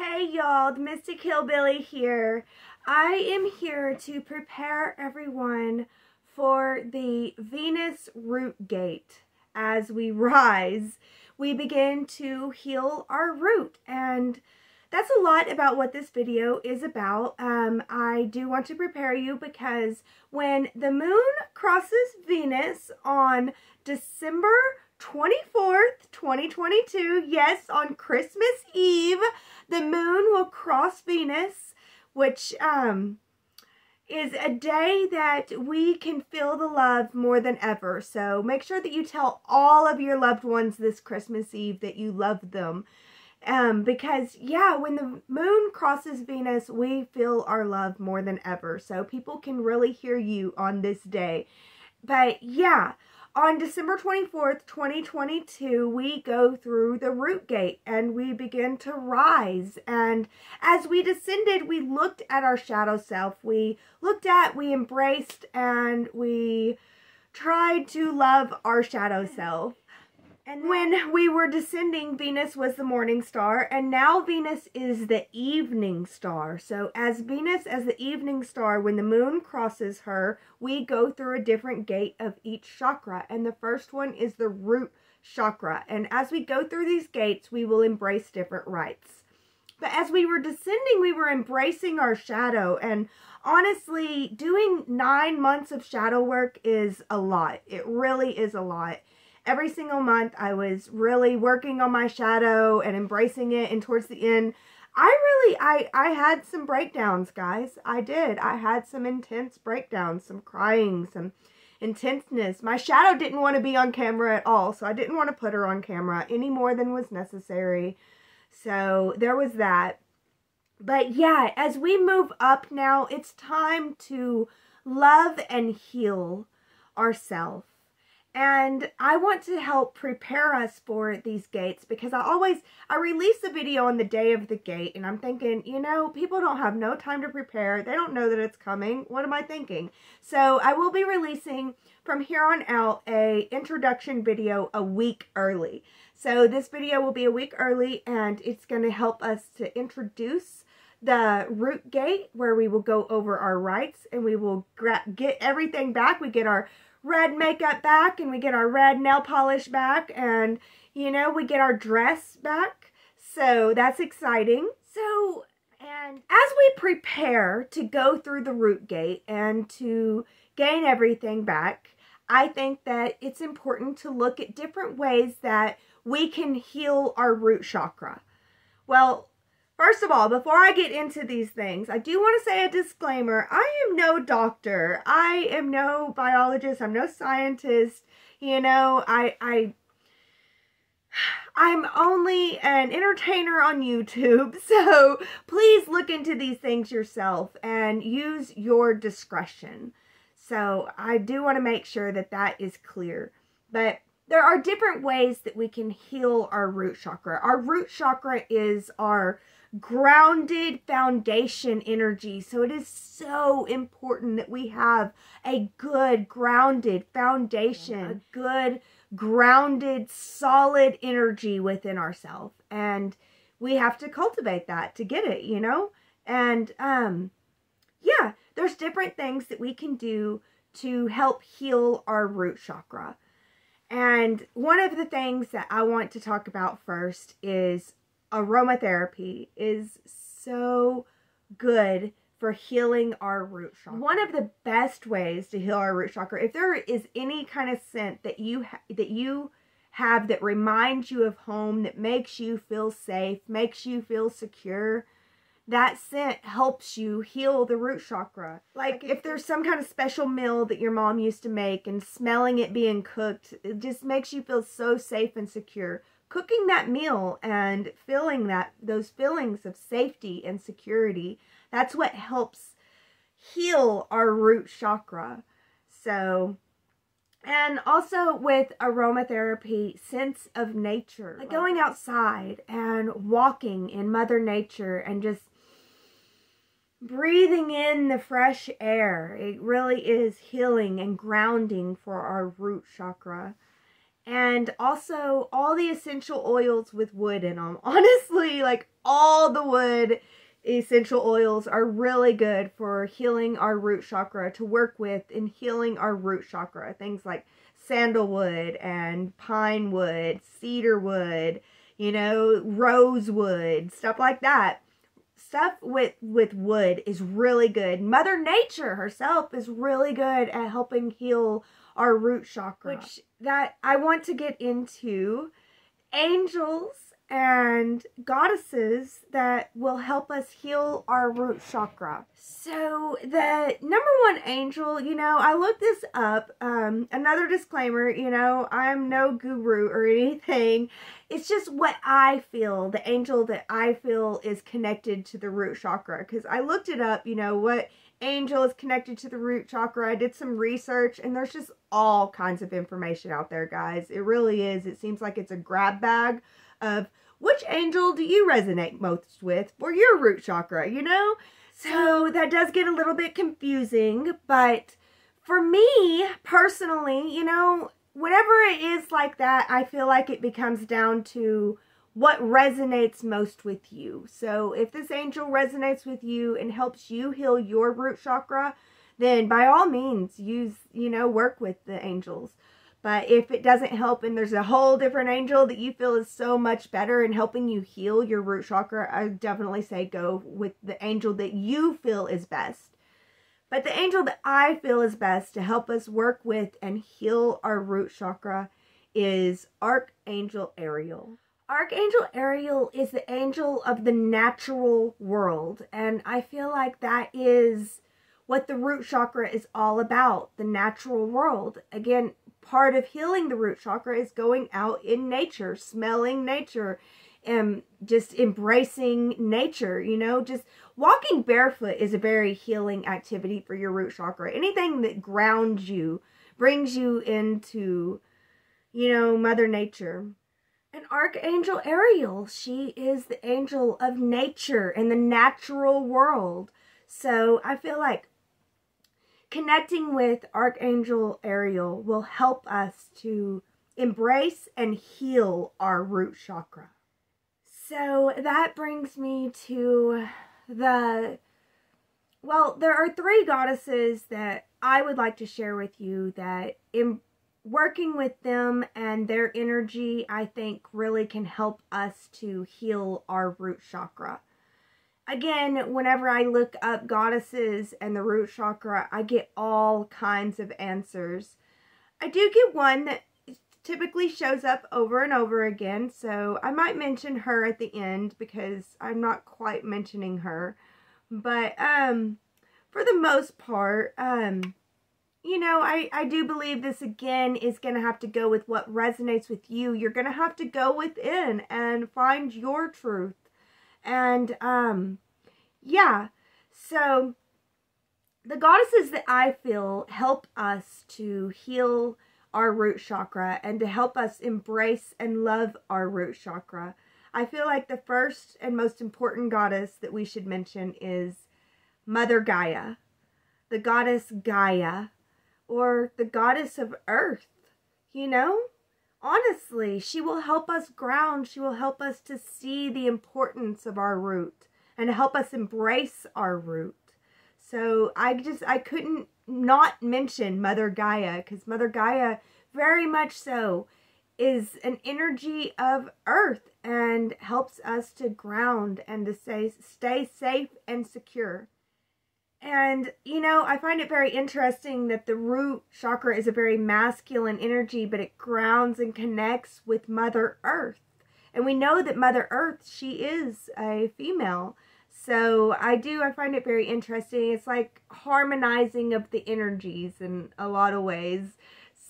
Hey y'all, the Mystic Hillbilly here. I am here to prepare everyone for the Venus root gate. As we rise, we begin to heal our root, and that's a lot about what this video is about. I do want to prepare you because when the moon crosses Venus on December 24th, 2022, yes, on Christmas Eve, the moon will cross Venus, which is a day that we can feel the love more than ever. So make sure that you tell all of your loved ones this Christmas Eve that you love them. Because yeah, when the moon crosses Venus, we feel our love more than ever. So people can really hear you on this day. But yeah, on December 24th, 2022, we go through the root gate and we begin to rise. And as we descended, we looked at our shadow self. We embraced, and we tried to love our shadow self. And when we were descending, Venus was the morning star, and now Venus is the evening star. So as Venus as the evening star, when the moon crosses her, we go through a different gate of each chakra. And the first one is the root chakra. And as we go through these gates, we will embrace different rites. But as we were descending, we were embracing our shadow. And honestly, doing 9 months of shadow work is a lot. It really is a lot. Every single month, I was really working on my shadow and embracing it. And towards the end, I had some breakdowns, guys. I did. I had some intense breakdowns, some crying, some intenseness. My shadow didn't want to be on camera at all, so I didn't want to put her on camera any more than was necessary. So there was that. But yeah, as we move up now, it's time to love and heal ourselves. And I want to help prepare us for these gates, because I release a video on the day of the gate, and I'm thinking, you know, people don't have no time to prepare. They don't know that it's coming. What am I thinking? So I will be releasing from here on out a introduction video a week early. So this video will be a week early, and it's going to help us to introduce the root gate, where we will go over our rites, and we will get everything back. We get our red makeup back, and we get our red nail polish back, and you know, we get our dress back. So that's exciting. So, and as we prepare to go through the root gate and to gain everything back, I think that it's important to look at different ways that we can heal our root chakra. Well, first of all, before I get into these things, I do want to say a disclaimer. I am no doctor. I am no biologist. I'm no scientist. You know, I'm only an entertainer on YouTube. So please look into these things yourself and use your discretion. So I do want to make sure that that is clear. But there are different ways that we can heal our root chakra. Our root chakra is our grounded foundation energy. So it is so important that we have a good grounded foundation, a good grounded solid energy within ourselves. And we have to cultivate that to get it, you know? And yeah, there's different things that we can do to help heal our root chakra. And one of the things that I want to talk about first is aromatherapy is so good for healing our root chakra. One of the best ways to heal our root chakra, if there is any kind of scent that you have that reminds you of home, that makes you feel safe, makes you feel secure, that scent helps you heal the root chakra. Like if there's some kind of special meal that your mom used to make, and smelling it being cooked, it just makes you feel so safe and secure. Cooking that meal and feeling those feelings of safety and security, that's what helps heal our root chakra. So, and also with aromatherapy, sense of nature. Like going outside and walking in Mother Nature and just breathing in the fresh air. It really is healing and grounding for our root chakra. And also all the essential oils with wood in them. Honestly, like all the wood essential oils are really good for healing our root chakra, to work with in healing our root chakra. Things like sandalwood and pine wood, cedar wood, you know, rosewood, stuff like that. Stuff with wood is really good. Mother Nature herself is really good at helping heal our root chakra, which that I want to get into. Angels and goddesses that will help us heal our root chakra. So the number one angel, you know, I looked this up. Another disclaimer, you know, I'm no guru or anything. It's just what I feel, the angel that I feel is connected to the root chakra. Because I looked it up, you know, what angel is connected to the root chakra. I did some research, and there's just all kinds of information out there, guys. It really is. It seems like it's a grab bag of which angel do you resonate most with for your root chakra, you know? So that does get a little bit confusing, but for me personally, you know, whenever it is like that, I feel like it becomes down to what resonates most with you. So if this angel resonates with you and helps you heal your root chakra, then by all means use, you know, work with the angels. But if it doesn't help and there's a whole different angel that you feel is so much better in helping you heal your root chakra, I definitely say go with the angel that you feel is best. But the angel that I feel is best to help us work with and heal our root chakra is Archangel Ariel. Archangel Ariel is the angel of the natural world, and I feel like that is what the root chakra is all about, the natural world. Again, part of healing the root chakra is going out in nature, smelling nature, and just embracing nature, you know. Just walking barefoot is a very healing activity for your root chakra. Anything that grounds you, brings you into, you know, Mother Nature. And Archangel Ariel, she is the angel of nature and the natural world. So I feel like connecting with Archangel Ariel will help us to embrace and heal our root chakra. So that brings me to there are 3 goddesses that I would like to share with you that in working with them and their energy, I think really can help us to heal our root chakra. Again, whenever I look up goddesses and the root chakra, I get all kinds of answers. I do get one that typically shows up over and over again, so I might mention her at the end because I'm not quite mentioning her. But for the most part, you know, I do believe this again is going to have to go with what resonates with you. You're going to have to go within and find your truth. And, yeah, so the goddesses that I feel help us to heal our root chakra and to help us embrace and love our root chakra. I feel like the first and most important goddess that we should mention is Mother Gaia, the goddess Gaia, or the goddess of earth, you know? Honestly, she will help us ground. She will help us to see the importance of our root and to help us embrace our root. So I couldn't not mention Mother Gaia, because Mother Gaia very much so is an energy of earth and helps us to ground and to stay safe and secure. And, you know, I find it very interesting that the root chakra is a very masculine energy, but it grounds and connects with Mother Earth. And we know that Mother Earth, she is a female. So I find it very interesting. It's like harmonizing of the energies in a lot of ways.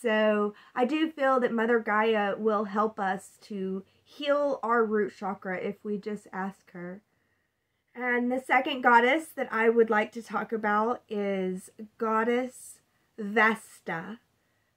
So I do feel that Mother Gaia will help us to heal our root chakra if we just ask her. And the second goddess that I would like to talk about is Goddess Vesta.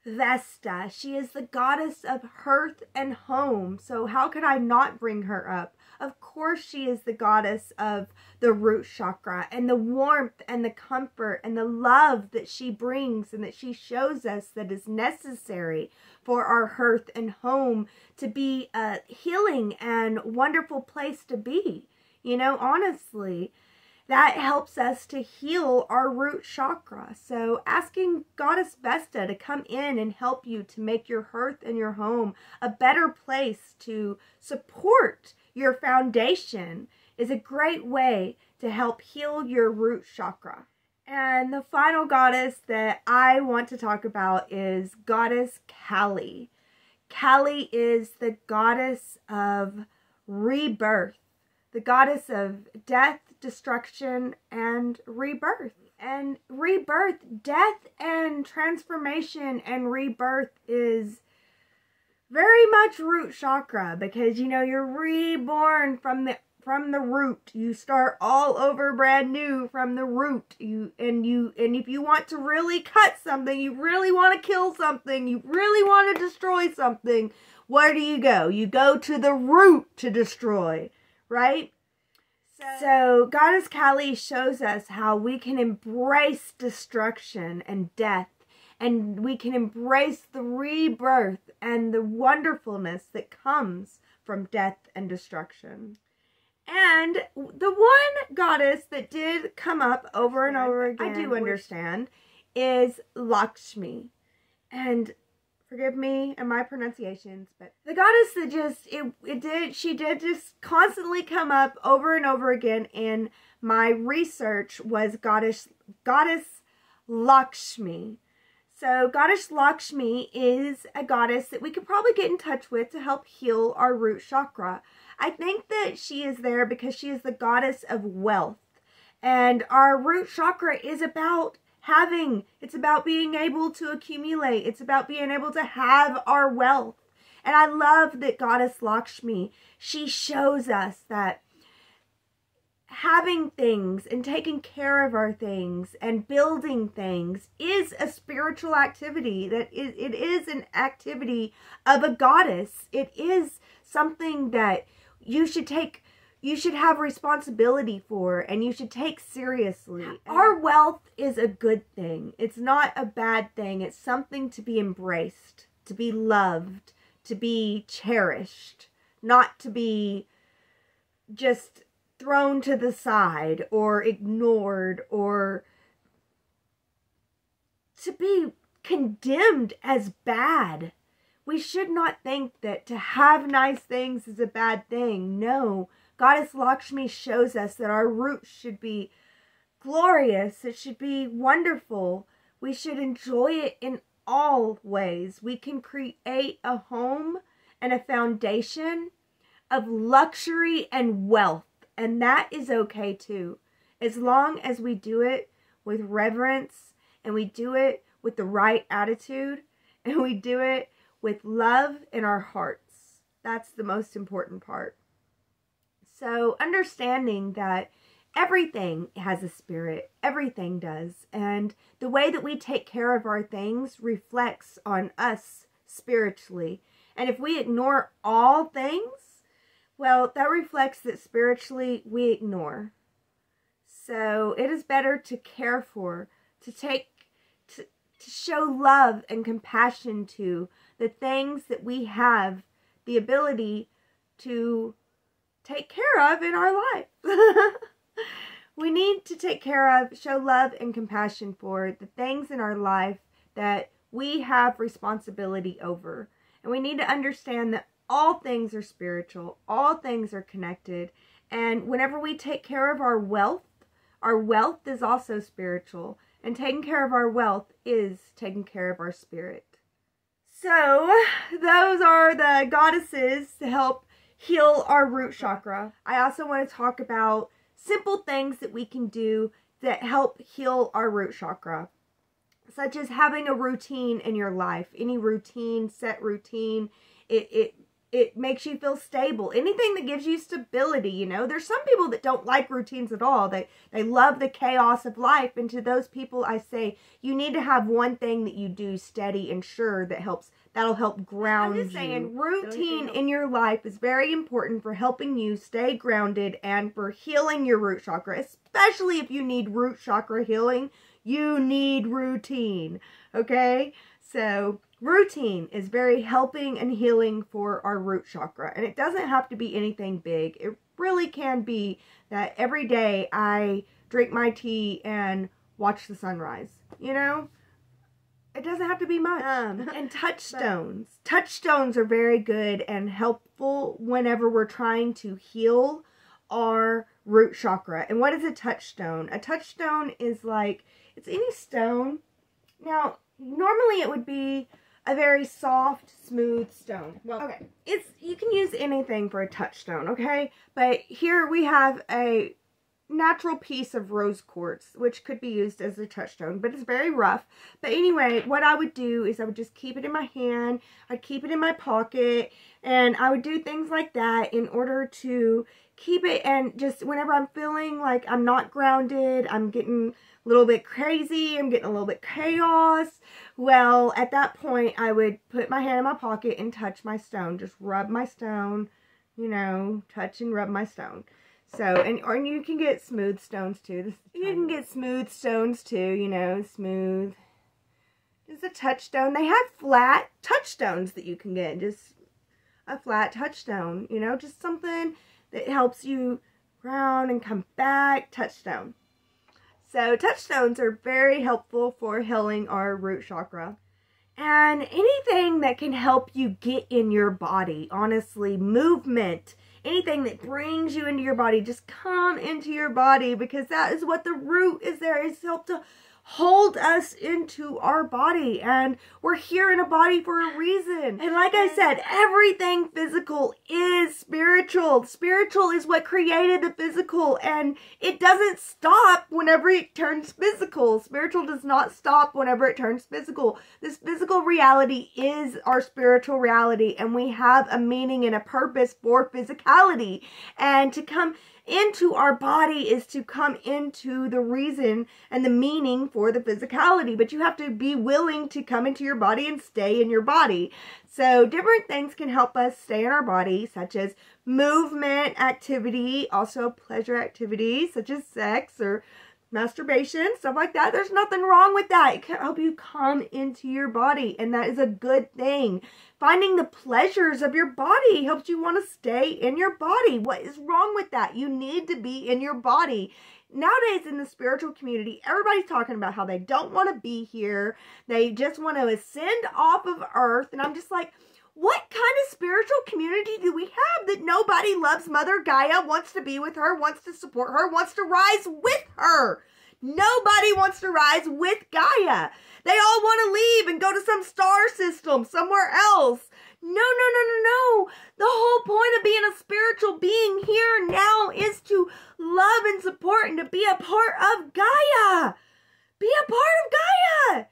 Vesta. She is the goddess of hearth and home. So how could I not bring her up? Of course she is the goddess of the root chakra and the warmth and the comfort and the love that she brings and that she shows us that is necessary for our hearth and home to be a healing and wonderful place to be. You know, honestly, that helps us to heal our root chakra. So asking Goddess Vesta to come in and help you to make your hearth and your home a better place to support your foundation is a great way to help heal your root chakra. And the final goddess that I want to talk about is Goddess Kali. Kali is the goddess of rebirth, the goddess of death, destruction, and rebirth. And rebirth, death and transformation and rebirth is very much root chakra, because you know you're reborn from the root. You start all over brand new from the root. And if you want to really cut something, you really want to kill something, you really want to destroy something, where do you go? You go to the root to destroy, right? So Goddess Kali shows us how we can embrace destruction and death, and we can embrace the rebirth and the wonderfulness that comes from death and destruction. And the one goddess that did come up over and over again, I do understand, is Lakshmi. And forgive me and my pronunciations, but the goddess that she did just constantly come up over and over again in my research was Goddess Lakshmi. So Goddess Lakshmi is a goddess that we could probably get in touch with to help heal our root chakra. I think that she is there because she is the goddess of wealth. And our root chakra is about it's about being able to accumulate. It's about being able to have our wealth. And I love that Goddess Lakshmi, she shows us that having things and taking care of our things and building things is a spiritual activity. It is an activity of a goddess. It is something that you should have responsibility for, and you should take seriously. Our wealth is a good thing. It's not a bad thing. It's something to be embraced, to be loved, to be cherished, not to be just thrown to the side or ignored or to be condemned as bad. We should not think that to have nice things is a bad thing. No. Goddess Lakshmi shows us that our roots should be glorious. It should be wonderful. We should enjoy it in all ways. We can create a home and a foundation of luxury and wealth. And that is okay too. As long as we do it with reverence, and we do it with the right attitude, and we do it with love in our hearts. That's the most important part. So understanding that everything has a spirit, everything does, and the way that we take care of our things reflects on us spiritually. And if we ignore all things, well, that reflects that spiritually we ignore. So it is better to care for, to show love and compassion to the things that we have the ability to take care of in our life. We need to take care of, show love and compassion for the things in our life that we have responsibility over. And we need to understand that all things are spiritual, all things are connected. And whenever we take care of our wealth is also spiritual. And taking care of our wealth is taking care of our spirit. So, those are the goddesses to help heal our root chakra. I also want to talk about simple things that we can do that help heal our root chakra, such as having a routine in your life. Any routine, set routine, it it makes you feel stable. Anything that gives you stability, you know. There's some people that don't like routines at all. They love the chaos of life. And to those people, I say, you need to have one thing that you do steady and sure that'll help ground you. I'm just saying, routine in your life is very important for helping you stay grounded and for healing your root chakra. Especially if you need root chakra healing, you need routine, okay? So routine is very helping and healing for our root chakra. And it doesn't have to be anything big. It really can be that every day I drink my tea and watch the sunrise, you know? It doesn't have to be much. And touchstones. Touchstones are very good and helpful whenever we're trying to heal our root chakra. And what is a touchstone? A touchstone is like, it's any stone. Now, normally it would be a very soft, smooth stone. Well, okay, you can use anything for a touchstone, okay? But here we have a natural piece of rose quartz, which could be used as a touchstone, but it's very rough. But anyway, what I would do is I would just keep it in my hand, I'd keep it in my pocket, and I would do things like that in order to keep it. And just whenever I'm feeling like I'm not grounded, I'm getting a little bit crazy, I'm getting a little bit chaos, well, at that point, I would put my hand in my pocket and touch my stone. Just rub my stone, you know, touch and rub my stone. So, or you can get smooth stones too. You can get smooth stones too, you know, smooth. Just a touchstone. They have flat touchstones that you can get. Just a flat touchstone, you know, just something that helps you ground and come back. Touchstone. So touchstones are very helpful for healing our root chakra. And anything that can help you get in your body, honestly, movement, anything that brings you into your body, just come into your body, because that is what the root is there, is help to hold us into our body, and we're here in a body for a reason. And like I said, everything physical is spiritual. Spiritual is what created the physical, and it doesn't stop whenever it turns physical. Spiritual does not stop whenever it turns physical. This physical reality is our spiritual reality, and we have a meaning and a purpose for physicality. And to come into our body is to come into the reason and the meaning for the physicality, but you have to be willing to come into your body and stay in your body. So different things can help us stay in our body, such as movement, activity, also pleasure activities such as sex or masturbation, stuff like that. There's nothing wrong with that. It can help you come into your body, and that is a good thing. Finding the pleasures of your body helps you want to stay in your body. What is wrong with that? You need to be in your body. Nowadays in the spiritual community, everybody's talking about how they don't want to be here. They just want to ascend off of earth. And I'm just like, what kind of spiritual community do we have that nobody loves Mother Gaia, wants to be with her, wants to support her, wants to rise with her? Nobody wants to rise with Gaia. They all want to leave and go to some star system somewhere else. No, no, no, no, no. The whole point of being a spiritual being here now is to love and support and to be a part of Gaia. Be a part of Gaia.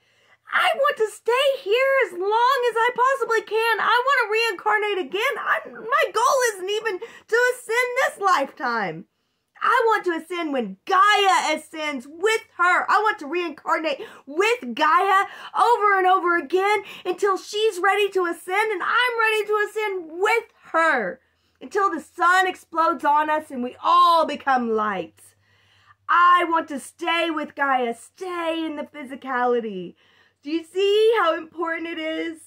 I want to stay here as long as I possibly can. I want to reincarnate again. My goal isn't even to ascend this lifetime. I want to ascend when Gaia ascends with her. I want to reincarnate with Gaia over and over again until she's ready to ascend and I'm ready to ascend with her. Until the sun explodes on us and we all become light. I want to stay with Gaia, stay in the physicality. Do you see how important it is?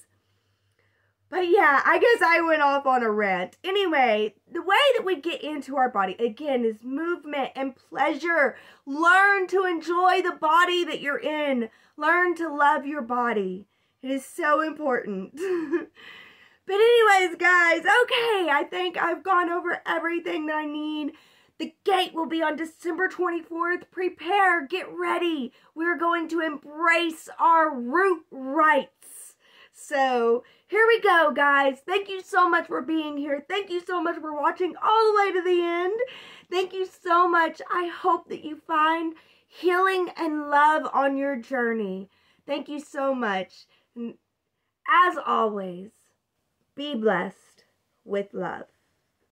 But yeah, I guess I went off on a rant. Anyway, the way that we get into our body, again, is movement and pleasure. Learn to enjoy the body that you're in. Learn to love your body. It is so important. But anyways, guys, okay, I think I've gone over everything that I need. The gate will be on December 24th. Prepare, get ready. We're going to embrace our root rights. So, here we go, guys. Thank you so much for being here. Thank you so much for watching all the way to the end. Thank you so much. I hope that you find healing and love on your journey. Thank you so much. And as always, be blessed. with love.